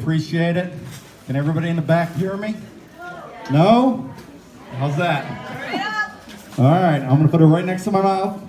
appreciate it. Can everybody in the back hear me? No? How's that? All right, I'm gonna put it right next to my mouth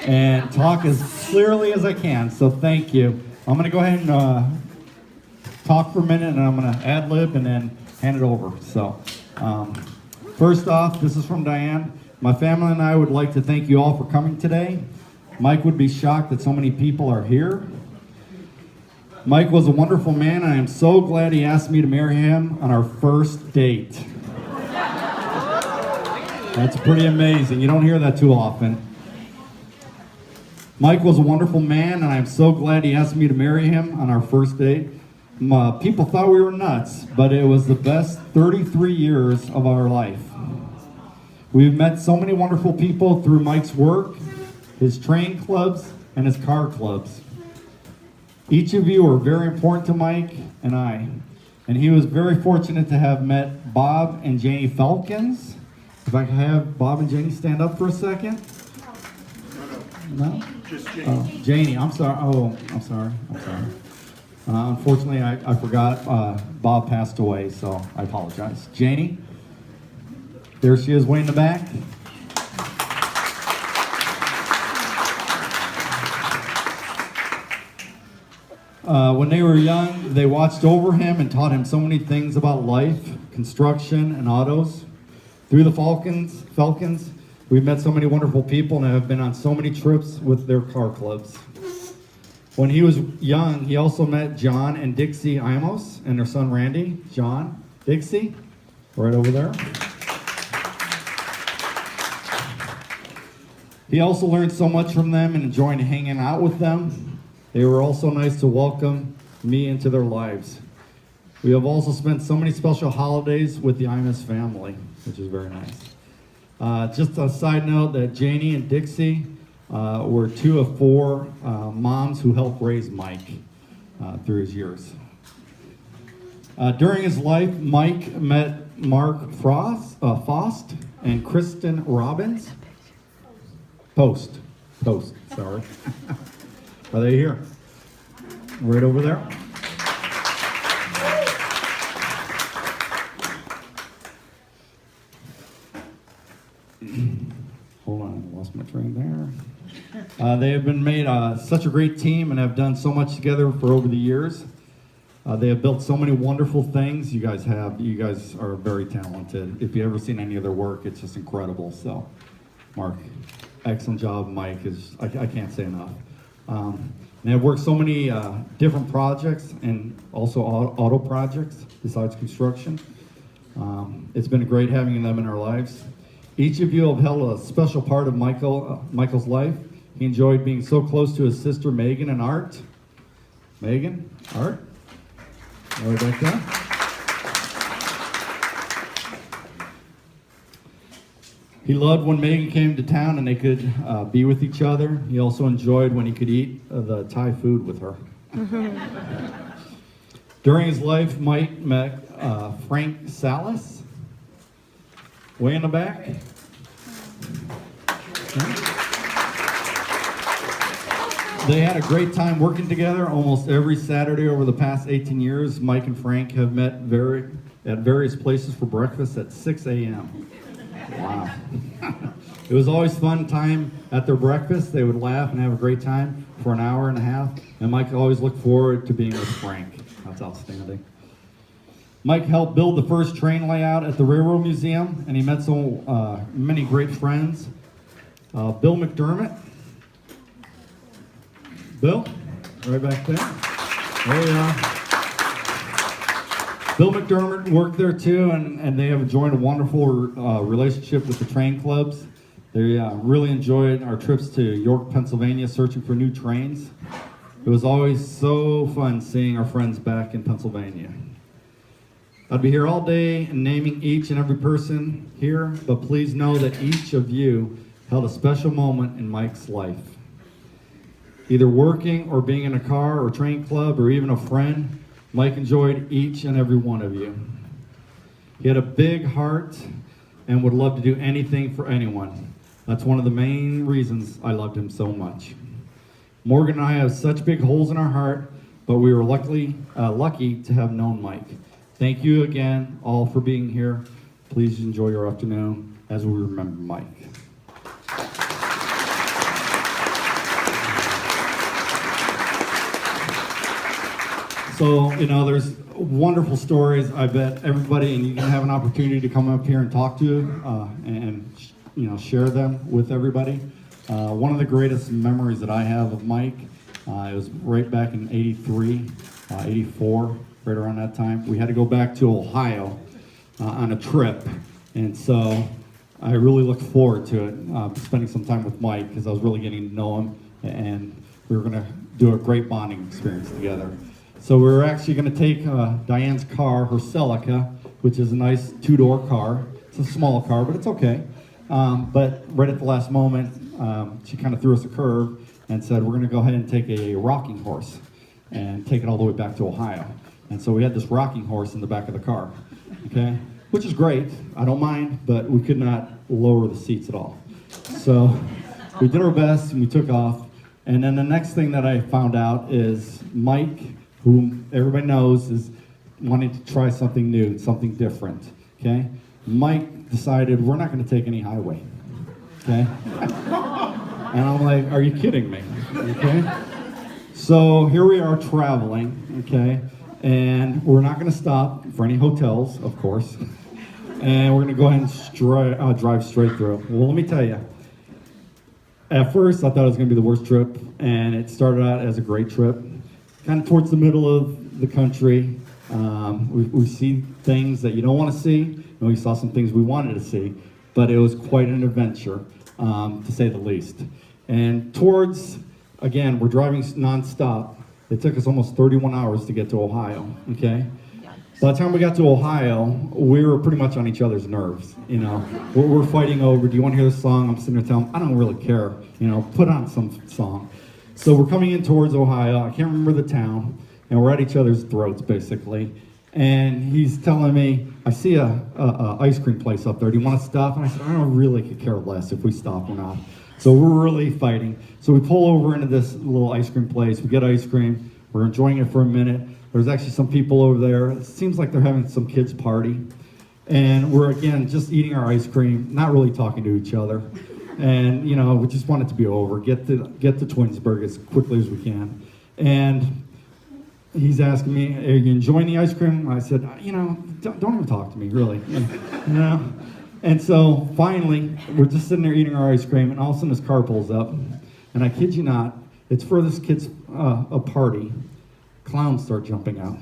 and talk as clearly as I can, so thank you. I'm gonna go ahead and talk for a minute, and I'm gonna ad-lib and then hand it over. So, first off, this is from Diane. My family and I would like to thank you all for coming today. Mike would be shocked that so many people are here. Mike was a wonderful man, and I am so glad he asked me to marry him on our first date. That's pretty amazing. You don't hear that too often. Mike was a wonderful man, and I'm so glad he asked me to marry him on our first date. People thought we were nuts, but it was the best 33 years of our life. We've met so many wonderful people through Mike's work, his train clubs, and his car clubs. Each of you are very important to Mike and I, and he was very fortunate to have met Bob and Janie Falcons. If I could have Bob and Janie stand up for a second. No? Just Janie. Oh, Janie, I'm sorry. Oh, I'm sorry. Unfortunately, I forgot Bob passed away, so I apologize. Janie, there she is way in the back. When they were young, they watched over him and taught him so many things about life, construction, and autos. Through the Falcons, we've met so many wonderful people and have been on so many trips with their car clubs. When he was young, he also met John and Dixie Imos and their son Randy. John, Dixie, right over there. He also learned so much from them and enjoyed hanging out with them. They were also nice to welcome me into their lives. We have also spent so many special holidays with the Imus family, which is very nice. Just a side note that Janie and Dixie were 2 of 4 moms who helped raise Mike through his years. During his life, Mike met Mark Faust and Kristen Robbins. Post, sorry. Are they here? Right over there. Hold on, I lost my train there. They have been made such a great team and have done so much together for over the years. They have built so many wonderful things. You guys are very talented. If you've ever seen any of their work, it's just incredible. So, Mark, excellent job. Mike, I can't say enough. They have worked so many different projects and also auto projects besides construction. It's been great having them in our lives. Each of you have held a special part of Michael's life. He enjoyed being so close to his sister Megan and Art. Megan, Art, right back there. He loved when Megan came to town and they could be with each other. He also enjoyed when he could eat the Thai food with her. During his life, Mike met Frank Salas, way in the back. They had a great time working together almost every Saturday over the past 18 years. Mike and Frank have met at various places for breakfast at 6 a.m. Wow. It was always fun time at their breakfast. They would laugh and have a great time for an hour and a half. And Mike always looked forward to being with Frank. That's outstanding. Mike helped build the first train layout at the Railroad Museum, and he met so many great friends. Bill McDermott. Bill, right back there. There you are. Bill McDermott worked there too, and they have enjoyed a wonderful relationship with the train clubs. They really enjoyed our trips to York, Pennsylvania, searching for new trains. It was always so fun seeing our friends back in Pennsylvania. I'd be here all day naming each and every person here, but please know that each of you held a special moment in Mike's life. Either working or being in a car or train club or even a friend, Mike enjoyed each and every one of you. He had a big heart and would love to do anything for anyone. That's one of the main reasons I loved him so much. Morgan and I have such big holes in our heart, but we were lucky to have known Mike. Thank you again, all, for being here. Please enjoy your afternoon as we remember Mike. So, there's wonderful stories. I bet everybody, and you can have an opportunity to come up here and talk to and share them with everybody. One of the greatest memories that I have of Mike, it was right back in 83, 84, right around that time. We had to go back to Ohio on a trip, and so I really look forward to it, spending some time with Mike, because I was really getting to know him, and we were going to do a great bonding experience together. So we were actually going to take Diane's car, her Celica, which is a nice two-door car. It's a small car, but it's okay. But right at the last moment, she kind of threw us a curve and said, we're going to go ahead and take a rocking horse and take it all the way back to Ohio. And so we had this rocking horse in the back of the car, okay? Which is great, I don't mind, but we could not lower the seats at all. So we did our best and we took off. And then the next thing that I found out is Mike, whom everybody knows, is wanting to try something new, something different, okay? Mike decided we're not going to take any highway, okay? And I'm like, are you kidding me, okay? So here we are traveling, okay? And we're not going to stop for any hotels, of course. And we're going to go ahead and drive straight through. Well, let me tell you, at first I thought it was going to be the worst trip, and it started out as a great trip. Kind of towards the middle of the country, we see things that you don't want to see, and we saw some things we wanted to see, but it was quite an adventure, to say the least. And again, we're driving nonstop. It took us almost 31 hours to get to Ohio, okay? By the time we got to Ohio, we were pretty much on each other's nerves, We're fighting over, do you want to hear this song? I'm sitting there telling him, I don't really care, put on some song. So we're coming in towards Ohio, I can't remember the town, and we're at each other's throats, basically. And he's telling me, I see a ice cream place up there, do you want to stop? And I said, I don't really could care less if we stop or not. So we're really fighting. So we pull over into this little ice cream place, we get ice cream, we're enjoying it for a minute. There's actually some people over there, it seems like they're having some kids' party. And we're, again, just eating our ice cream, not really talking to each other. And, we just want it to be over, get to Twinsburg as quickly as we can. And he's asking me, are you enjoying the ice cream? I said, don't even talk to me, really. And so finally, we're just sitting there eating our ice cream, and all of a sudden this car pulls up. And I kid you not, it's for this kid's a party. Clowns start jumping out.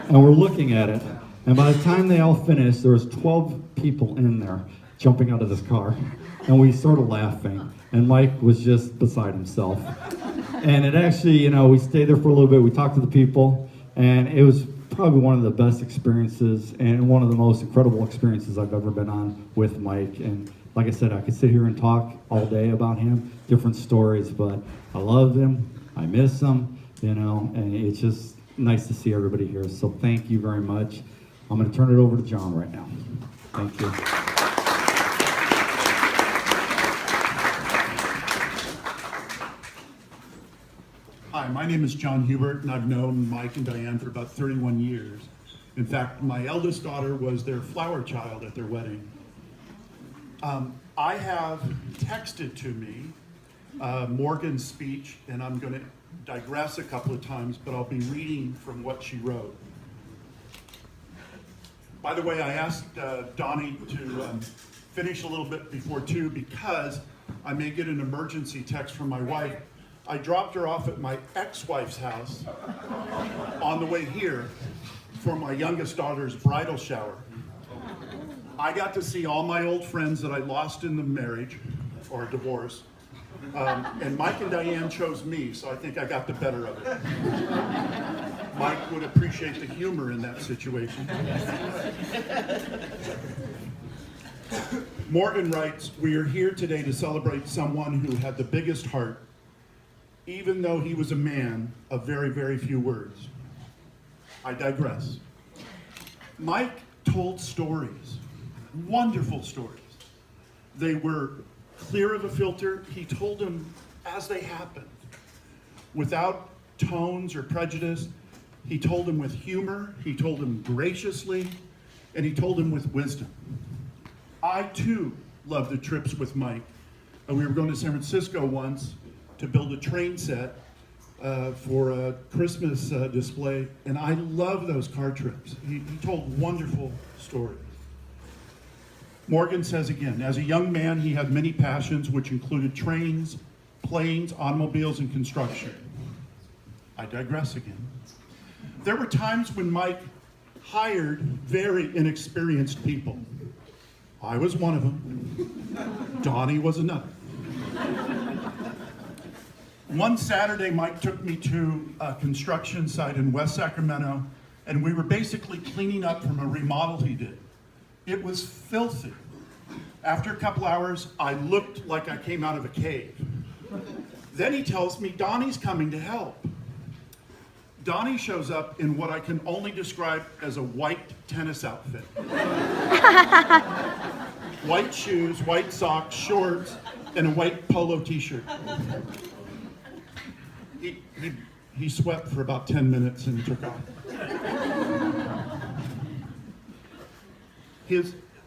And we're looking at it. And by the time they all finished, there was 12 people in there jumping out of this car. And we started laughing. And Mike was just beside himself. And it actually, we stayed there for a little bit. We talked to the people. And it was probably one of the best experiences and one of the most incredible experiences I've ever been on with Mike. And like I said, I could sit here and talk all day about him, different stories, but I love him. I miss him, and it's just nice to see everybody here. So thank you very much. I'm going to turn it over to John right now. Thank you. Hi, my name is John Hubert, and I've known Mike and Diane for about 31 years. In fact, my eldest daughter was their flower child at their wedding. I have texted to me Morgan's speech, and I'm going to digress a couple of times, but I'll be reading from what she wrote. By the way, I asked Donnie to finish a little bit before 2 because I may get an emergency text from my wife. I dropped her off at my ex-wife's house on the way here for my youngest daughter's bridal shower. I got to see all my old friends that I lost in the marriage or divorce. And Mike and Diane chose me, so I think I got the better of it. Mike would appreciate the humor in that situation. Morgan writes, we are here today to celebrate someone who had the biggest heart, even though he was a man of very, very few words. I digress. Mike told stories, wonderful stories. They were clear of a filter. He told them as they happened, without tones or prejudice. He told them with humor, he told them graciously, and he told them with wisdom. I too love the trips with Mike. We were going to San Francisco once to build a train set for a Christmas display, and I love those car trips. He told wonderful stories. Morgan says again, as a young man, he had many passions, which included trains, planes, automobiles, and construction. I digress again. There were times when Mike hired very inexperienced people. I was one of them. Donnie was another. One Saturday, Mike took me to a construction site in West Sacramento, and we were basically cleaning up from a remodel he did. It was filthy. After a couple hours, I looked like I came out of a cave. Then he tells me Donnie's coming to help. Donnie shows up in what I can only describe as a white tennis outfit. White shoes, white socks, shorts, and a white polo t-shirt. He swept for about 10 minutes and took off.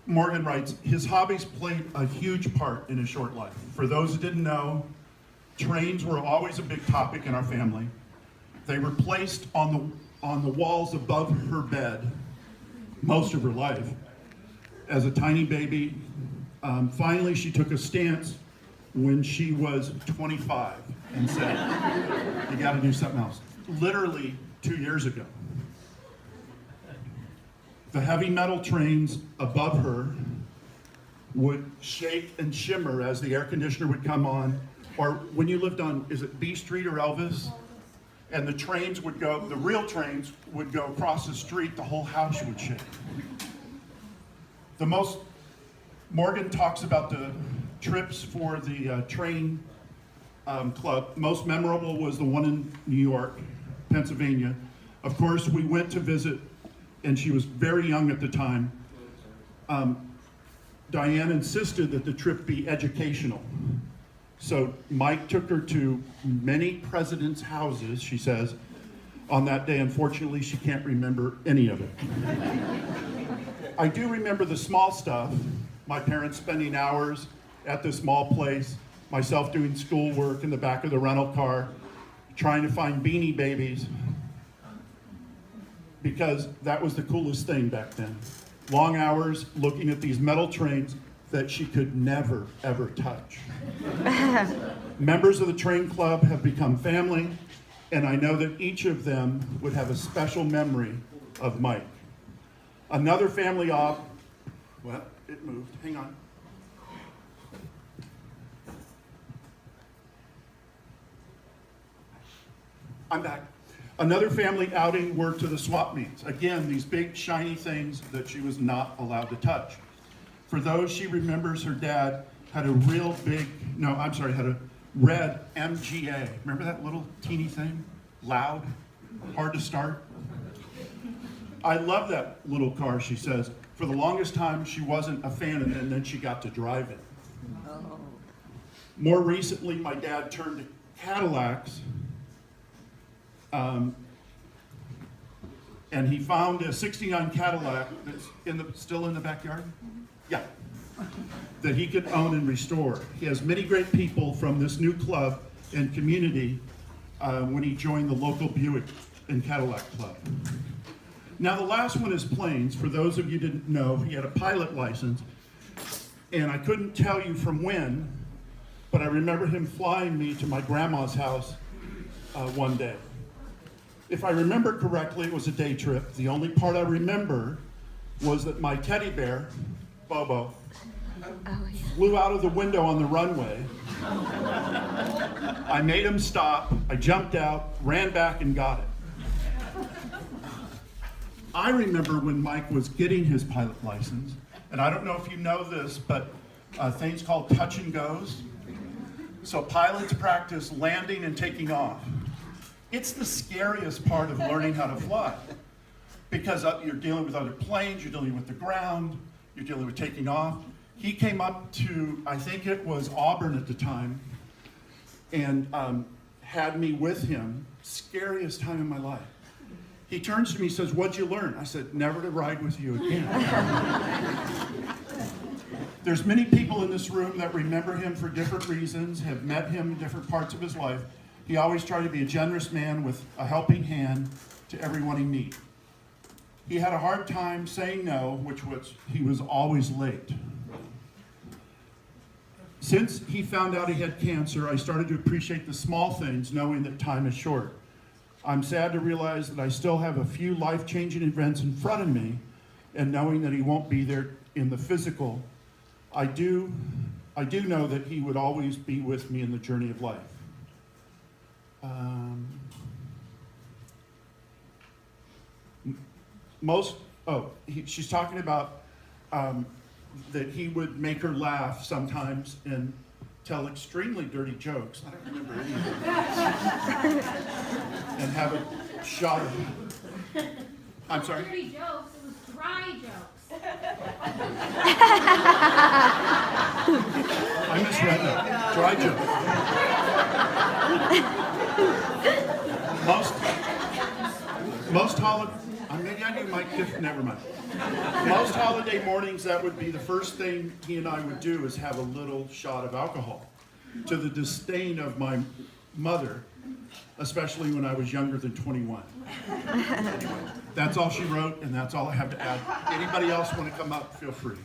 Morgan writes, his hobbies played a huge part in his short life. For those who didn't know, trains were always a big topic in our family. They were placed on the walls above her bed most of her life. As a tiny baby, finally she took a stance when she was 25 and said, you gotta do something else. Literally 2 years ago. The heavy metal trains above her would shake and shimmer as the air conditioner would come on, or when you lived on, is it B Street or Elvis? And the trains would go, the real trains would go across the street, the whole house would shake. Morgan talks about the trips for the train club. Most memorable was the one in New York, Pennsylvania. Of course, we went to visit, and she was very young at the time. Diane insisted that the trip be educational. So Mike took her to many presidents' houses, she says, on that day. Unfortunately, she can't remember any of it. I do remember the small stuff, my parents spending hours at this small place, myself doing schoolwork in the back of the rental car, trying to find Beanie Babies, because that was the coolest thing back then. Long hours looking at these metal trains that she could never, ever touch. Members of the train club have become family, and I know that each of them would have a special memory of Mike. Another family well, it moved, hang on. I'm back. Another family outing were to the swap meets. Again, these big shiny things that she was not allowed to touch. For those she remembers, her dad had a had a red MGA. Remember that little teeny thing? Loud, hard to start. I love that little car, she says. For the longest time, she wasn't a fan of it, and then she got to drive it. Oh. More recently, my dad turned to Cadillacs, and he found a '69 Cadillac that's still in the backyard. Yeah, that he could own and restore. He has many great people from this new club and community when he joined the local Buick and Cadillac Club. Now the last one is planes. For those of you who didn't know, he had a pilot license, and I couldn't tell you from when, but I remember him flying me to my grandma's house one day. If I remember correctly, it was a day trip. The only part I remember was that my teddy bear, Bobo, flew out of the window on the runway. I made him stop. I jumped out, ran back, and got it. I remember when Mike was getting his pilot license, and I don't know if you know this, but things called touch and goes. So pilots practice landing and taking off. It's the scariest part of learning how to fly, because you're dealing with other planes, you're dealing with the ground, you're dealing with taking off. He came up to, I think it was Auburn at the time, and had me with him, scariest time in my life. He turns to me and says, "What'd you learn?" I said, "Never to ride with you again." There's many people in this room that remember him for different reasons, have met him in different parts of his life. He always tried to be a generous man with a helping hand to everyone he met. He had a hard time saying no, which was he was always late. Since he found out he had cancer, I started to appreciate the small things, knowing that time is short. I'm sad to realize that I still have a few life-changing events in front of me, and knowing that he won't be there in the physical, I do know that he would always be with me in the journey of life. She's talking about that he would make her laugh sometimes and tell extremely dirty jokes. I don't remember any of them. And have a shot of. I'm sorry? Dirty jokes, it was dry jokes. I misread that. Dry joke. Most holiday, maybe I knew Mike Kiff, never mind. Most holiday mornings, that would be the first thing he and I would do, is have a little shot of alcohol, to the disdain of my mother, especially when I was younger than 21. Anyway, that's all she wrote, and that's all I have to add. Anybody else want to come up, feel free.